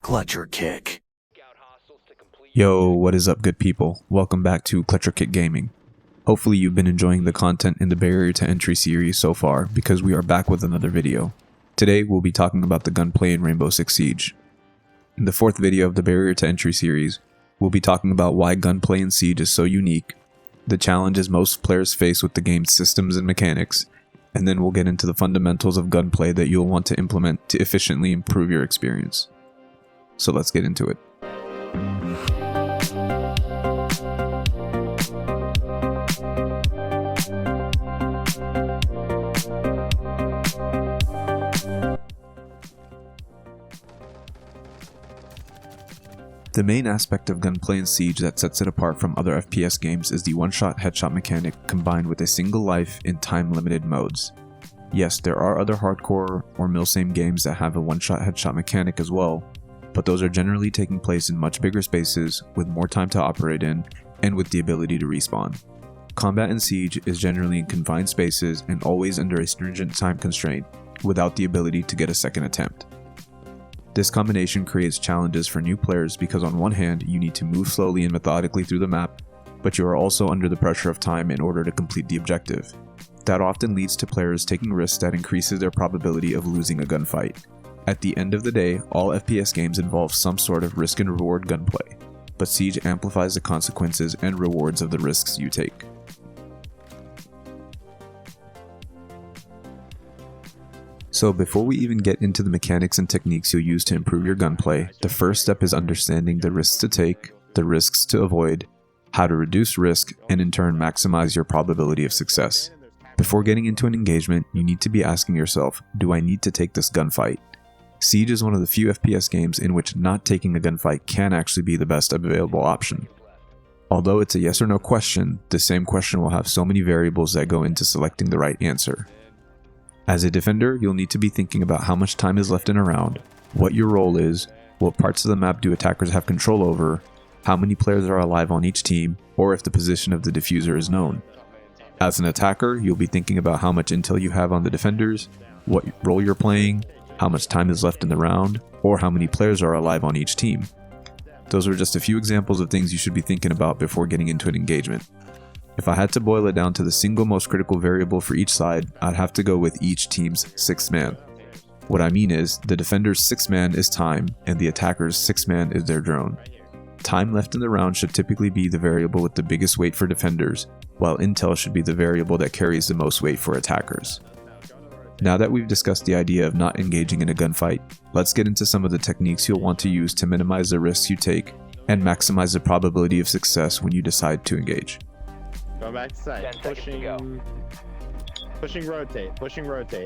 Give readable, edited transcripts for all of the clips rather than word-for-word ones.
Clutch or Kick. Yo, what is up, good people? Welcome back to Clutch or Kick Gaming. Hopefully you've been enjoying the content in the Barrier to Entry series so far, because we are back with another video. Today we'll be talking about the gunplay in Rainbow Six Siege. In the fourth video of the Barrier to Entry series, we'll be talking about why gunplay in Siege is so unique, the challenges most players face with the game's systems and mechanics, and then we'll get into the fundamentals of gunplay that you'll want to implement to efficiently improve your experience. So let's get into it. The main aspect of gunplay in Siege that sets it apart from other FPS games is the one-shot headshot mechanic combined with a single life in time-limited modes. Yes, there are other hardcore or milsim games that have a one-shot headshot mechanic as well, but those are generally taking place in much bigger spaces with more time to operate in and with the ability to respawn. Combat in Siege is generally in confined spaces and always under a stringent time constraint without the ability to get a second attempt. This combination creates challenges for new players because on one hand you need to move slowly and methodically through the map, but you are also under the pressure of time in order to complete the objective. That often leads to players taking risks that increases their probability of losing a gunfight. At the end of the day, all FPS games involve some sort of risk and reward gunplay, but Siege amplifies the consequences and rewards of the risks you take. So before we even get into the mechanics and techniques you'll use to improve your gunplay, the first step is understanding the risks to take, the risks to avoid, how to reduce risk, and in turn maximize your probability of success. Before getting into an engagement, you need to be asking yourself, do I need to take this gunfight? Siege is one of the few FPS games in which not taking a gunfight can actually be the best available option. Although it's a yes or no question, the same question will have so many variables that go into selecting the right answer. As a defender, you'll need to be thinking about how much time is left in a round, what your role is, what parts of the map do attackers have control over, how many players are alive on each team, or if the position of the diffuser is known. As an attacker, you'll be thinking about how much intel you have on the defenders, what role you're playing, how much time is left in the round, or how many players are alive on each team. Those are just a few examples of things you should be thinking about before getting into an engagement. If I had to boil it down to the single most critical variable for each side, I'd have to go with each team's sixth man. What I mean is, the defender's sixth man is time, and the attacker's sixth man is their drone. Time left in the round should typically be the variable with the biggest weight for defenders, while intel should be the variable that carries the most weight for attackers. Now that we've discussed the idea of not engaging in a gunfight, let's get into some of the techniques you'll want to use to minimize the risks you take and maximize the probability of success when you decide to engage. Go back to sight. Pushing rotate,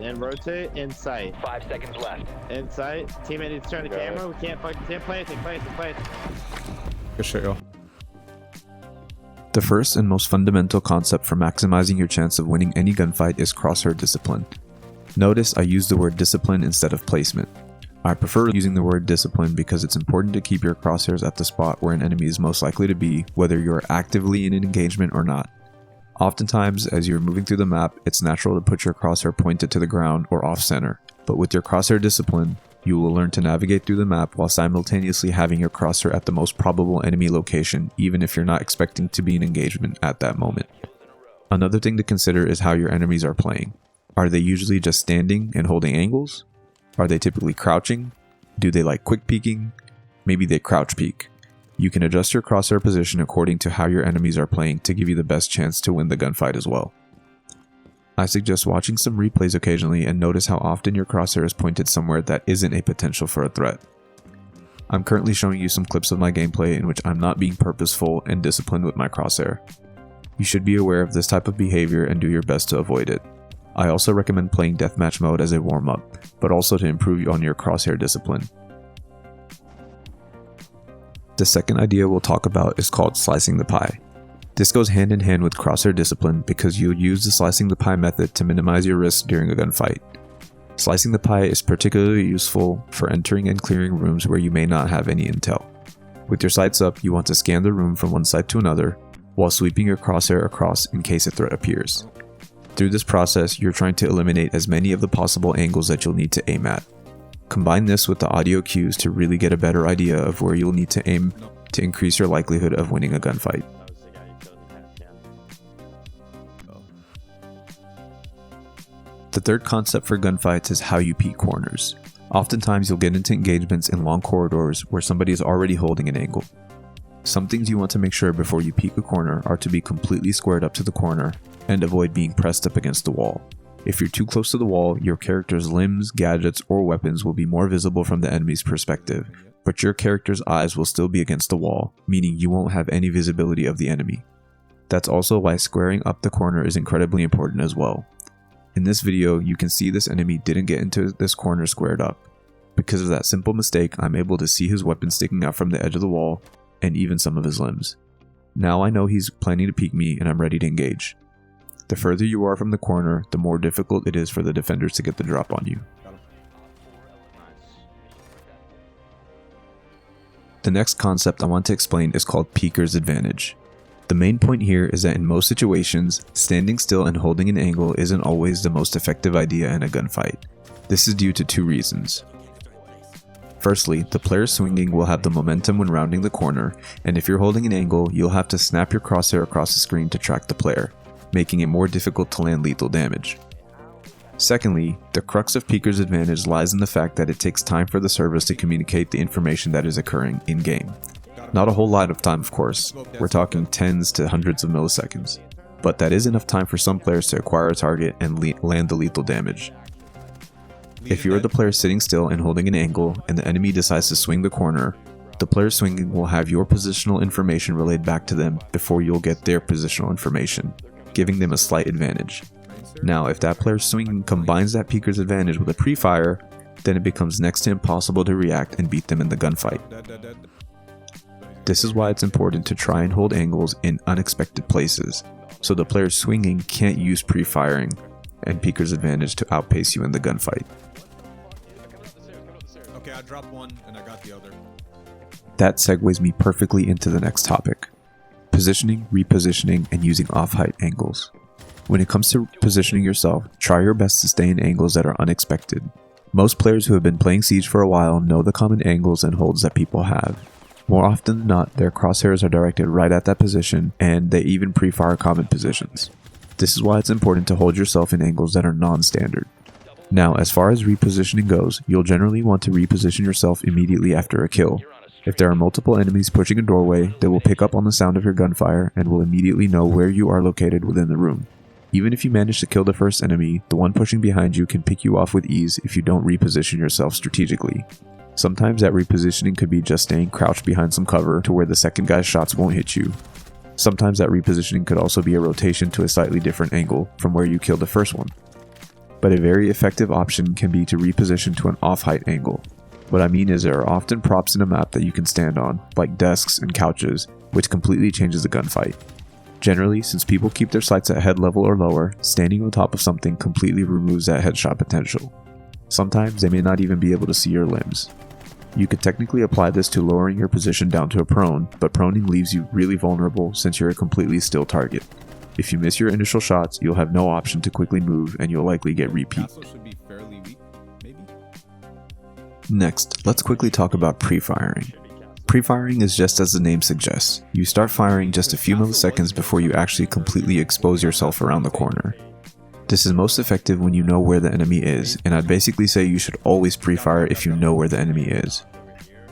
and rotate in sight. 5 seconds left. In sight. Teammate needs to turn the camera. We can't play anything. Good shit, yo. The first and most fundamental concept for maximizing your chance of winning any gunfight is Crosshair Discipline. Notice I use the word discipline instead of placement. I prefer using the word discipline because it's important to keep your crosshairs at the spot where an enemy is most likely to be, whether you're actively in an engagement or not. Oftentimes, as you're moving through the map, it's natural to put your crosshair pointed to the ground or off-center, but with your crosshair discipline, you will learn to navigate through the map while simultaneously having your crosshair at the most probable enemy location, even if you're not expecting to be in engagement at that moment. Another thing to consider is how your enemies are playing. Are they usually just standing and holding angles? Are they typically crouching? Do they like quick peeking? Maybe they crouch peek. You can adjust your crosshair position according to how your enemies are playing to give you the best chance to win the gunfight as well. I suggest watching some replays occasionally and notice how often your crosshair is pointed somewhere that isn't a potential for a threat. I'm currently showing you some clips of my gameplay in which I'm not being purposeful and disciplined with my crosshair. You should be aware of this type of behavior and do your best to avoid it. I also recommend playing deathmatch mode as a warm-up, but also to improve on your crosshair discipline. The second idea we'll talk about is called slicing the pie. This goes hand in hand with crosshair discipline because you'll use the slicing the pie method to minimize your risk during a gunfight. Slicing the pie is particularly useful for entering and clearing rooms where you may not have any intel. With your sights up, you want to scan the room from one side to another, while sweeping your crosshair across in case a threat appears. Through this process, you're trying to eliminate as many of the possible angles that you'll need to aim at. Combine this with the audio cues to really get a better idea of where you'll need to aim to increase your likelihood of winning a gunfight. The third concept for gunfights is how you peek corners. Oftentimes you'll get into engagements in long corridors where somebody is already holding an angle. Some things you want to make sure before you peek a corner are to be completely squared up to the corner and avoid being pressed up against the wall. If you're too close to the wall, your character's limbs, gadgets, or weapons will be more visible from the enemy's perspective, but your character's eyes will still be against the wall, meaning you won't have any visibility of the enemy. That's also why squaring up the corner is incredibly important as well. In this video, you can see this enemy didn't get into this corner squared up. Because of that simple mistake, I'm able to see his weapon sticking out from the edge of the wall, and even some of his limbs. Now I know he's planning to peek me and I'm ready to engage. The further you are from the corner, the more difficult it is for the defenders to get the drop on you. The next concept I want to explain is called peeker's advantage. The main point here is that in most situations, standing still and holding an angle isn't always the most effective idea in a gunfight. This is due to two reasons. Firstly, the player swinging will have the momentum when rounding the corner, and if you're holding an angle, you'll have to snap your crosshair across the screen to track the player, making it more difficult to land lethal damage. Secondly, the crux of peeker's advantage lies in the fact that it takes time for the servers to communicate the information that is occurring in-game. Not a whole lot of time, of course, we're talking tens to hundreds of milliseconds, but that is enough time for some players to acquire a target and land the lethal damage. If you are the player sitting still and holding an angle, and the enemy decides to swing the corner, the player swinging will have your positional information relayed back to them before you'll get their positional information, giving them a slight advantage. Now, if that player swinging combines that peeker's advantage with a pre-fire, then it becomes next to impossible to react and beat them in the gunfight. This is why it's important to try and hold angles in unexpected places, so the player swinging can't use pre-firing and peeker's advantage to outpace you in the gunfight. Okay, I dropped one and I got the other. That segues me perfectly into the next topic: positioning, repositioning, and using off-height angles. When it comes to positioning yourself, try your best to stay in angles that are unexpected. Most players who have been playing Siege for a while know the common angles and holds that people have. More often than not, their crosshairs are directed right at that position, and they even pre-fire common positions. This is why it's important to hold yourself in angles that are non-standard. Now, as far as repositioning goes, you'll generally want to reposition yourself immediately after a kill. If there are multiple enemies pushing a doorway, they will pick up on the sound of your gunfire and will immediately know where you are located within the room. Even if you manage to kill the first enemy, the one pushing behind you can pick you off with ease if you don't reposition yourself strategically. Sometimes that repositioning could be just staying crouched behind some cover to where the second guy's shots won't hit you. Sometimes that repositioning could also be a rotation to a slightly different angle from where you killed the first one. But a very effective option can be to reposition to an off-height angle. What I mean is there are often props in a map that you can stand on, like desks and couches, which completely changes the gunfight. Generally, since people keep their sights at head level or lower, standing on top of something completely removes that headshot potential. Sometimes they may not even be able to see your limbs. You could technically apply this to lowering your position down to a prone, but proning leaves you really vulnerable since you're a completely still target. If you miss your initial shots, you'll have no option to quickly move and you'll likely get repeat. Next, let's quickly talk about pre-firing. Pre-firing is just as the name suggests. You start firing just a few milliseconds before you actually completely expose yourself around the corner. This is most effective when you know where the enemy is, and I'd basically say you should always pre-fire if you know where the enemy is.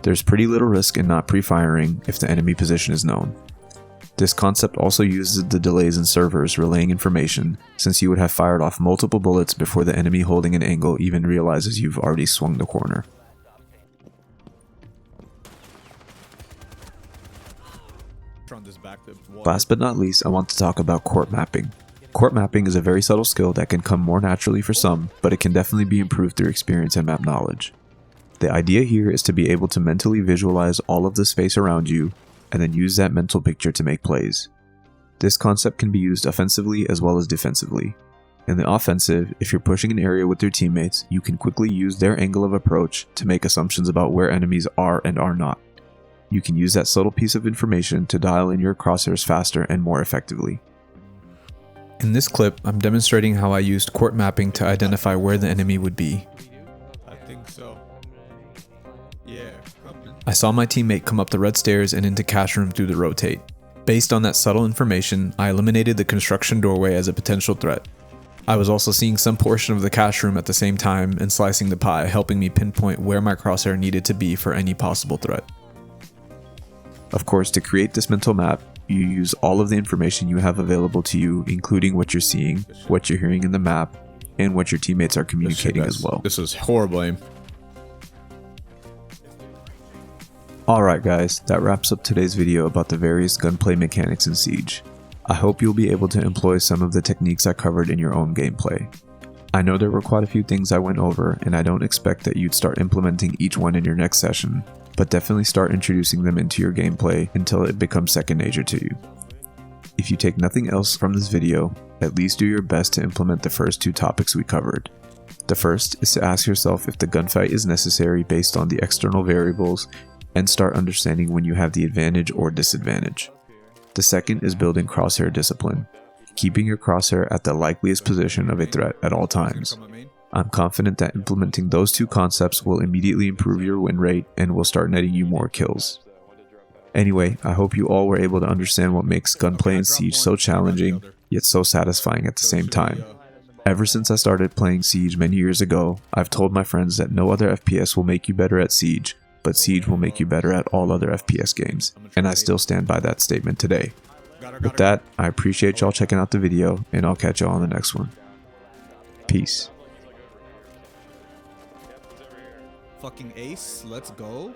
There's pretty little risk in not pre-firing if the enemy position is known. This concept also uses the delays in servers relaying information, since you would have fired off multiple bullets before the enemy holding an angle even realizes you've already swung the corner. Last but not least, I want to talk about court mapping. Court mapping is a very subtle skill that can come more naturally for some, but it can definitely be improved through experience and map knowledge. The idea here is to be able to mentally visualize all of the space around you, and then use that mental picture to make plays. This concept can be used offensively as well as defensively. In the offensive, if you're pushing an area with your teammates, you can quickly use their angle of approach to make assumptions about where enemies are and are not. You can use that subtle piece of information to dial in your crosshairs faster and more effectively. In this clip, I'm demonstrating how I used court mapping to identify where the enemy would be. I think so. Yeah, coming. I saw my teammate come up the red stairs and into cash room through the rotate. Based on that subtle information, I eliminated the construction doorway as a potential threat. I was also seeing some portion of the cash room at the same time and slicing the pie, helping me pinpoint where my crosshair needed to be for any possible threat. Of course, to create this mental map, you use all of the information you have available to you, including what you're seeing, what you're hearing in the map, and what your teammates are communicating as well. This is horrible aim. Alright guys, that wraps up today's video about the various gunplay mechanics in Siege. I hope you'll be able to employ some of the techniques I covered in your own gameplay. I know there were quite a few things I went over, and I don't expect that you'd start implementing each one in your next session, but definitely start introducing them into your gameplay until it becomes second nature to you. If you take nothing else from this video, at least do your best to implement the first two topics we covered. The first is to ask yourself if the gunfight is necessary based on the external variables, and start understanding when you have the advantage or disadvantage. The second is building crosshair discipline, keeping your crosshair at the likeliest position of a threat at all times. I'm confident that implementing those two concepts will immediately improve your win rate and will start netting you more kills. Anyway, I hope you all were able to understand what makes gunplay in Siege so challenging, yet so satisfying at the same time. Ever since I started playing Siege many years ago, I've told my friends that no other FPS will make you better at Siege, but Siege will make you better at all other FPS games, and I still stand by that statement today. With that, I appreciate y'all checking out the video, and I'll catch y'all on the next one. Peace. Fucking ace, let's go.